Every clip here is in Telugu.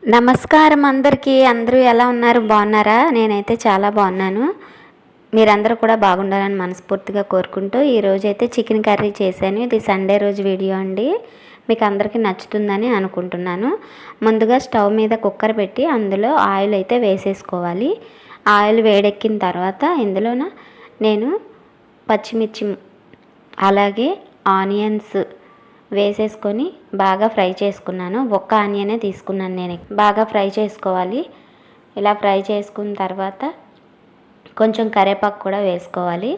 నమస్కారం అందరికీ. అందరూ ఎలా ఉన్నారు? బాగున్నారా? నేనైతే చాలా బాగున్నాను. మీరందరూ కూడా బాగుండాలని మనస్ఫూర్తిగా కోరుకుంటూ ఈరోజైతే చికెన్ కర్రీ చేశాను. ఇది సండే రోజు వీడియో అండి. మీకు అందరికీ నచ్చుతుందని అనుకుంటున్నాను. ముందుగా స్టవ్ మీద కుక్కర్ పెట్టి అందులో ఆయిల్ అయితే వేసేసుకోవాలి. ఆయిల్ వేడెక్కిన తర్వాత ఇందులోన నేను పచ్చిమిర్చి అలాగే ఆనియన్స్ వేసేసుకొని బాగా ఫ్రై చేసుకున్నాను. ఒక్క ఆనియనే తీసుకున్నాను నేను. బాగా ఫ్రై చేసుకోవాలి. ఇలా ఫ్రై చేసుకున్న తర్వాత కొంచెం కరివేపాకు కూడా వేసుకోవాలి.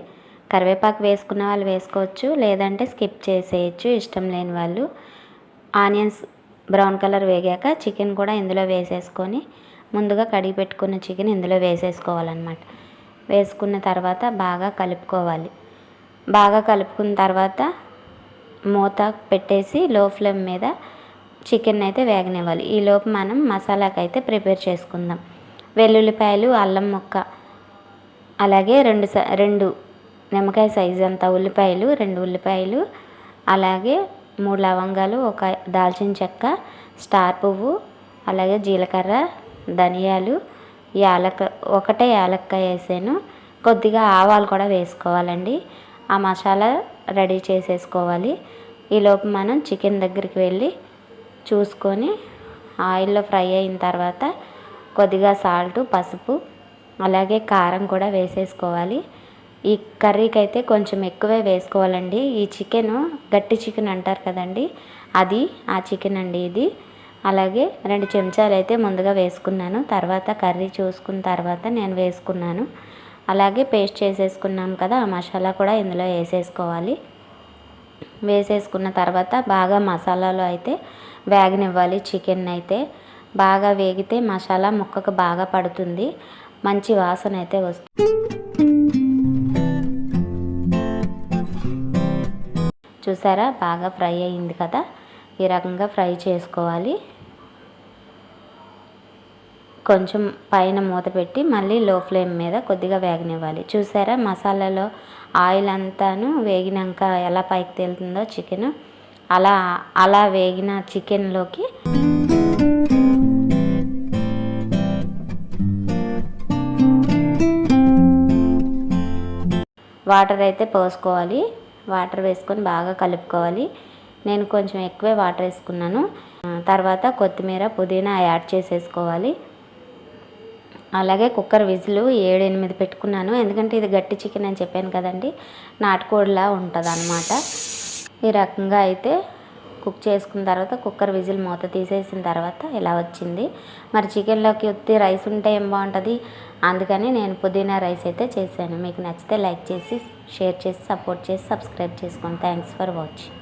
కరివేపాకు వేసుకున్న వాళ్ళు వేసుకోవచ్చు, లేదంటే స్కిప్ చేసేయచ్చు ఇష్టం లేని వాళ్ళు. ఆనియన్స్ బ్రౌన్ కలర్ వేగాక చికెన్ కూడా ఇందులో వేసేసుకొని ముందుగా కడిగి పెట్టుకున్న చికెన్ ఇందులో వేసేసుకోవాలన్నమాట. వేసుకున్న తర్వాత బాగా కలుపుకోవాలి. బాగా కలుపుకున్న తర్వాత మూత పెట్టేసి లో ఫ్లేమ్ మీద చికెన్ అయితే వేగనివ్వాలి. ఈలోపు మనం మసాలాకి అయితే ప్రిపేర్ చేసుకుందాం. వెల్లుల్లిపాయలు, అల్లం ముక్క, అలాగే రెండు నిమ్మకాయ సైజు అంత ఉల్లిపాయలు, 2 ఉల్లిపాయలు, అలాగే 3 లవంగాలు, ఒక దాల్చిన చెక్క, స్టార్ పువ్వు, అలాగే జీలకర్ర, ధనియాలు, ఒకటే యాలక్కాయ వేసాను. కొద్దిగా ఆవాలు కూడా వేసుకోవాలండి. ఆ మసాలా రెడీ చేసేసుకోవాలి. ఈలోపు మనం చికెన్ దగ్గరికి వెళ్ళి చూసుకొని ఆయిల్లో ఫ్రై అయిన తర్వాత కొద్దిగా సాల్ట్, పసుపు, అలాగే కారం కూడా వేసేసుకోవాలి. ఈ కర్రీకి అయితే కొంచెం ఎక్కువే వేసుకోవాలండి. ఈ చికెను గట్టి చికెన్ అంటారు కదండి, అది ఆ చికెన్ అండి ఇది. అలాగే 2 చెంచాలు అయితే ముందుగా వేసుకున్నాను. తర్వాత కర్రీ చూసుకున్న తర్వాత నేను వేసుకున్నాను. అలాగే పేస్ట్ చేసేసుకున్నాం కదా, ఆ మసాలా కూడా ఇందులో వేసేసుకోవాలి. వేసేసుకున్న తర్వాత బాగా మసాలాలో అయితే వేగనివ్వాలి. చికెన్ అయితే బాగా వేగితే మసాలా ముక్కకు బాగా పడుతుంది, మంచి వాసన అయితే వస్తుంది. చూసారా, బాగా ఫ్రై అయింది కదా, ఈ రకంగా ఫ్రై చేసుకోవాలి. కొంచెం పైన మూత పెట్టి మళ్ళీ లో ఫ్లేమ్ మీద కొద్దిగా వేగనివ్వాలి. చూసారా, మసాలాలో ఆయిల్ అంతాను వేగినాక ఎలా పైకి తేలుతుందో చికెన్, అలా వేగిన చికెన్లోకి వాటర్ అయితే పోసుకోవాలి. వాటర్ వేసుకొని బాగా కలుపుకోవాలి. నేను కొంచెం ఎక్కువే వాటర్ వేసుకున్నాను. తర్వాత కొత్తిమీర, పుదీనా యాడ్ చేసేసుకోవాలి. అలాగే కుక్కర్ విజిల్ 7-8 పెట్టుకున్నాను. ఎందుకంటే ఇది గట్టి చికెన్ అని చెప్పాను కదండి, నాటుకోడిలా ఉంటుంది అన్నమాట. ఈ రకంగా అయితే కుక్ చేసుకున్న తర్వాత కుక్కర్ విజిల్ మూత తీసేసిన తర్వాత ఇలా వచ్చింది. మరి చికెన్లోకి ఉత్తి రైస్ ఉంటే ఏం బాగుంటుంది, అందుకని నేను పుదీనా రైస్ అయితే చేశాను. మీకు నచ్చితే లైక్ చేసి, షేర్ చేసి, సపోర్ట్ చేసి, సబ్స్క్రైబ్ చేసుకోండి. Thanks for watching.